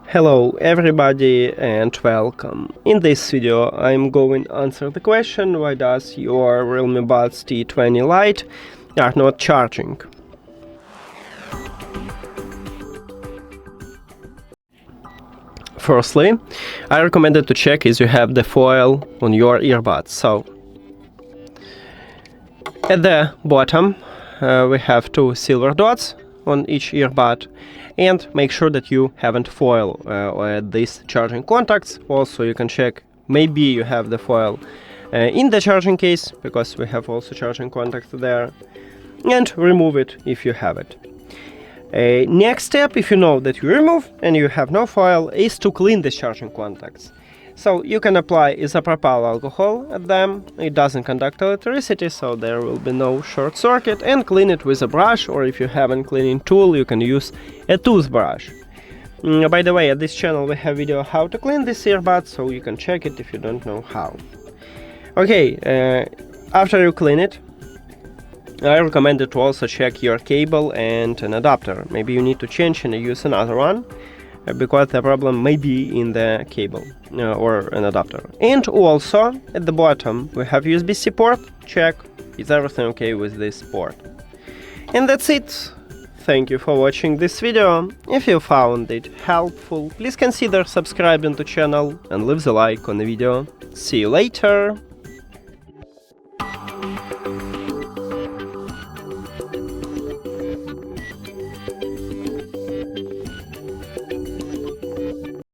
Hello everybody and welcome. In this video I'm going to answer the question why does your REALME Buds T200 Lite are not charging. Firstly, I recommend to check if you have the foil on your earbuds. So at the bottom we have two silver dots on each earbud, and make sure that you haven't foil at these charging contacts. Also you can check maybe you have the foil in the charging case, because we have also charging contacts there, and remove it if you have it. Next step, if you know that you remove and you have no foil, is to clean the charging contacts. So you can apply isopropyl alcohol at them. It doesn't conduct electricity, so there will be no short circuit, and clean it with a brush, or if you have a cleaning tool you can use a toothbrush. By the way, at this channel we have video how to clean this earbud, so you can check it if you don't know how. Okay, after you clean it, I recommend to also check your cable and an adapter. Maybe you need to change and use another one, because the problem may be in the cable or an adapter. And also at the bottom we have USB-C port. Check is everything okay with this port. And that's it. Thank you for watching this video. If you found it helpful, please consider subscribing to the channel and leave the like on the video. See you later.